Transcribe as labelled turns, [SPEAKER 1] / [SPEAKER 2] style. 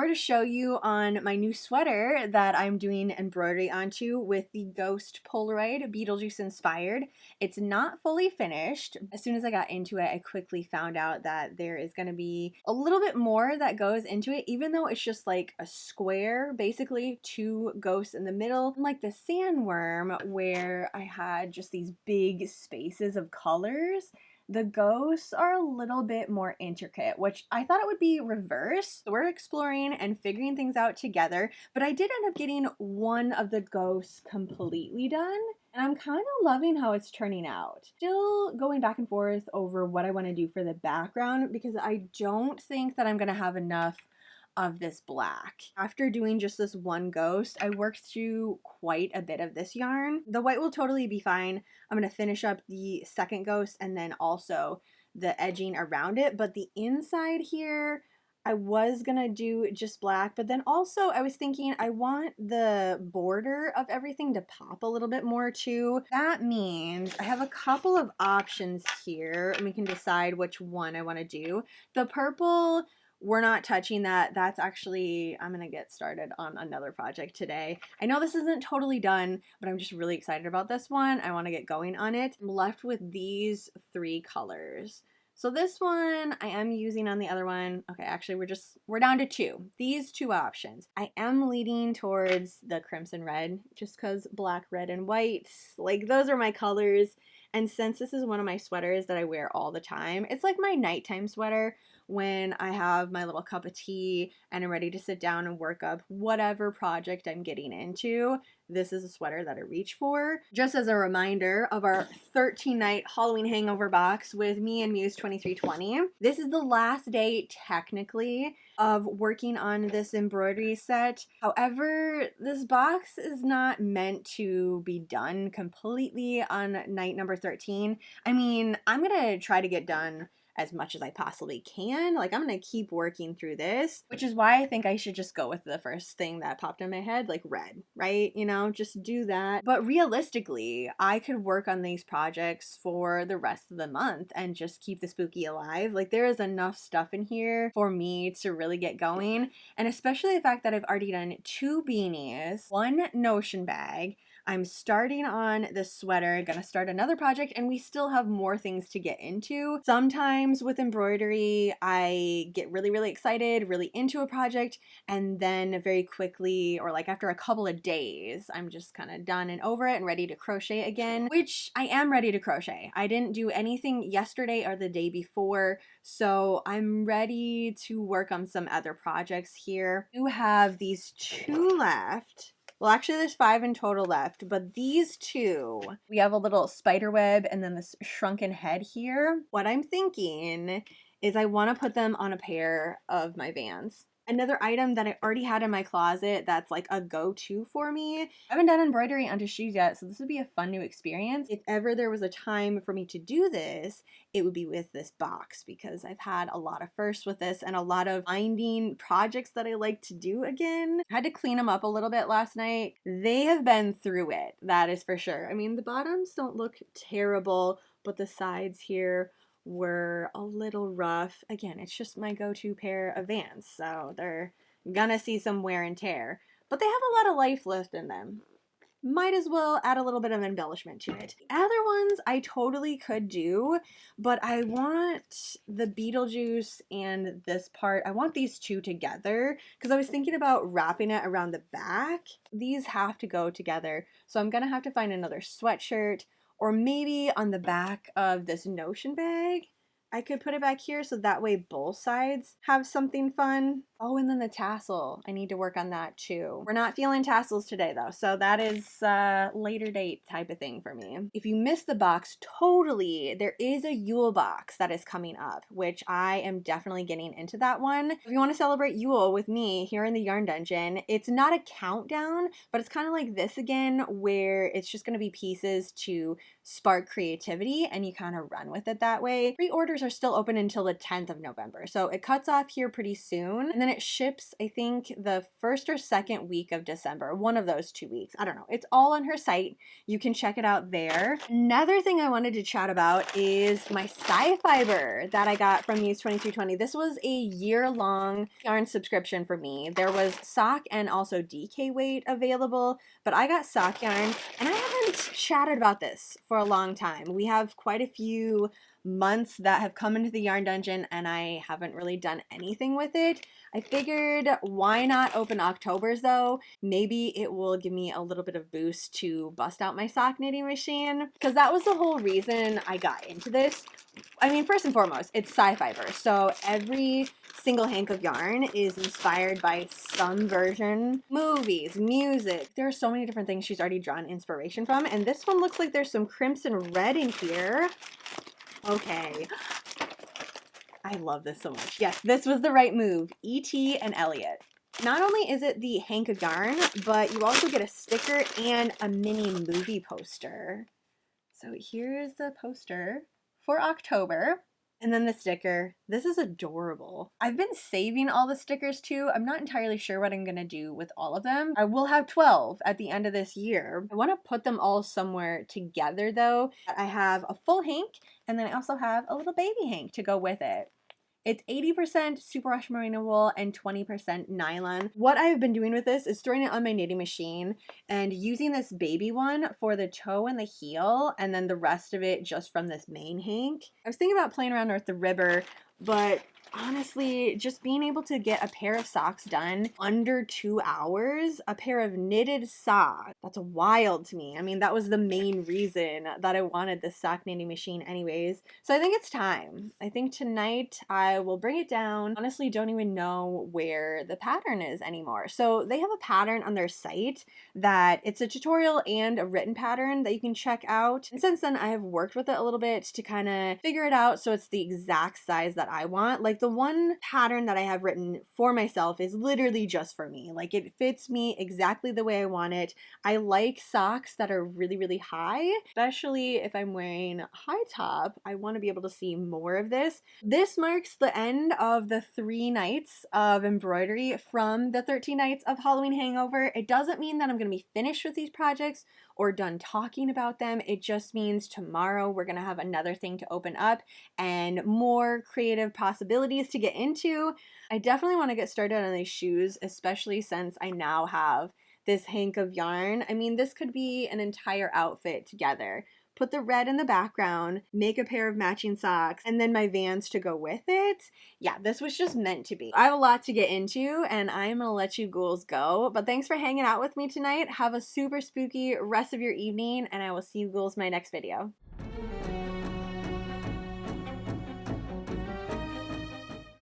[SPEAKER 1] more to show you on my new sweater that I'm doing embroidery onto with the Ghost Polaroid Beetlejuice inspired. It's not fully finished. As soon as I got into it, I quickly found out that there is going to be a little bit more that goes into it, even though it's just like a square, basically two ghosts in the middle, like the sandworm where I had just these big spaces of colors. The ghosts are a little bit more intricate, which I thought it would be reverse. So we're exploring and figuring things out together, but I did end up getting one of the ghosts completely done, and I'm kind of loving how it's turning out. Still going back and forth over what I want to do for the background because I don't think that I'm going to have enough of this black. After doing just this one ghost, I worked through quite a bit of this yarn. The white will totally be fine. I'm going to finish up the second ghost and then also the edging around it, but the inside here, I was gonna do just black, but then also I was thinking I want the border of everything to pop a little bit more too. That means I have a couple of options here and we can decide which one I want to do. The purple, we're not touching that. That's actually, I'm gonna get started on another project today. I know this isn't totally done, but I'm just really excited about this one. I want to get going on it. I'm left with these three colors. So this one I am using on the other one. Okay, actually we're down to two. These two options. I am leaning towards the crimson red just because black, red, and white, like those are my colors. And since this is one of my sweaters that I wear all the time, it's like my nighttime sweater when I have my little cup of tea and I'm ready to sit down and work up whatever project I'm getting into. This is a sweater that I reach for. Just as a reminder of our 13 night Halloween hangover box with me and Muse 2320. This is the last day technically of working on this embroidery set. However, this box is not meant to be done completely on night number 13. I mean, I'm gonna try to get done as much as I possibly can. Like, I'm gonna keep working through this, which is why I think I should just go with the first thing that popped in my head, like red, right? You know, just do that. But realistically, I could work on these projects for the rest of the month and just keep the spooky alive. Like, there is enough stuff in here for me to really get going. And especially the fact that I've already done 2 beanies, 1 notion bag, I'm starting on this sweater, gonna start another project, and we still have more things to get into. Sometimes with embroidery, I get really, really excited, really into a project, and then very quickly, or like after a couple of days, I'm just kind of done and over it and ready to crochet again, which I am ready to crochet. I didn't do anything yesterday or the day before, so I'm ready to work on some other projects here. I do have these 2 left. Well, actually there's 5 in total left, but these 2, we have a little spider web and then this shrunken head here. What I'm thinking is I want to put them on a pair of my Vans. Another item that I already had in my closet that's like a go-to for me. I haven't done embroidery onto shoes yet, so this would be a fun new experience. If ever there was a time for me to do this, it would be with this box because I've had a lot of firsts with this and a lot of finding projects that I like to do again. I had to clean them up a little bit last night. They have been through it, that is for sure. I mean, the bottoms don't look terrible, but the sides here were a little rough. Again, it's just my go-to pair of Vans, so they're gonna see some wear and tear, but they have a lot of life left in them. Might as well add a little bit of embellishment to it. The other ones I totally could do, but I want the Beetlejuice and this part, I want these 2 together because I was thinking about wrapping it around the back. These have to go together, so I'm gonna have to find another sweatshirt, or maybe on the back of this notion bag, I could put it back here so that way both sides have something fun. Oh, and then the tassel. I need to work on that too. We're not feeling tassels today though, so that is a later date type of thing for me. If you missed the box, totally, there is a Yule box that is coming up, which I am definitely getting into that one. If you want to celebrate Yule with me here in the Yarn Dungeon, it's not a countdown, but it's kind of like this again, where it's just going to be pieces to spark creativity and you kind of run with it that way. Pre-orders are still open until the 10th of November. So it cuts off here pretty soon. And then it ships, I think, the first or second week of December, one of those 2 weeks. I don't know. It's all on her site. You can check it out there. Another thing I wanted to chat about is my Sci-Fiber that I got from Muse 2320. This was a year-long yarn subscription for me. There was sock and also DK weight available, but I got sock yarn, and I haven't chatted about this for a long time. We have quite a few months that have come into the yarn dungeon and I haven't really done anything with it. I figured why not open October's though? Maybe it will give me a little bit of boost to bust out my sock knitting machine, because that was the whole reason I got into this. I mean, first and foremost, it's Sci-Fiber, so every single hank of yarn is inspired by some version. Movies, music, there are so many different things she's already drawn inspiration from, and this one looks like there's some crimson red in here. Okay. I love this so much. Yes, this was the right move. E.T. and Elliot. Not only is it the hank of yarn, but you also get a sticker and a mini movie poster. So here's the poster for October. And then the sticker. This is adorable. I've been saving all the stickers too. I'm not entirely sure what I'm gonna do with all of them. I will have 12 at the end of this year. I want to put them all somewhere together though. I have a full hank, and then I also have a little baby hank to go with it. It's 80% superwash merino wool and 20% nylon. What I've been doing with this is throwing it on my knitting machine and using this baby one for the toe and the heel, and then the rest of it just from this main hank. I was thinking about playing around with the ribber, but honestly, just being able to get a pair of socks done under 2 hours, a pair of knitted socks, that's wild to me. I mean, that was the main reason that I wanted this sock knitting machine anyways. So I think it's time. I think tonight I will bring it down. Honestly, don't even know where the pattern is anymore. So they have a pattern on their site that it's a tutorial and a written pattern that you can check out. And since then, I have worked with it a little bit to kind of figure it out so it's the exact size that I want. Like the one pattern that I have written for myself is literally just for me. Like it fits me exactly the way I want it. I like socks that are really, really high, especially if I'm wearing a high top. I want to be able to see more of this. This marks the end of the 3 nights of embroidery from the 13 nights of Halloween Hangover. It doesn't mean that I'm going to be finished with these projects or done talking about them. It just means tomorrow we're going to have another thing to open up and more creative possibilities to get into. I definitely want to get started on these shoes, especially since I now have this hank of yarn. I mean, this could be an entire outfit together. Put the red in the background, make a pair of matching socks, and then my Vans to go with it. Yeah, this was just meant to be. I have a lot to get into, and I'm gonna let you ghouls go. But thanks for hanging out with me tonight. Have a super spooky rest of your evening, and I will see you ghouls in my next video.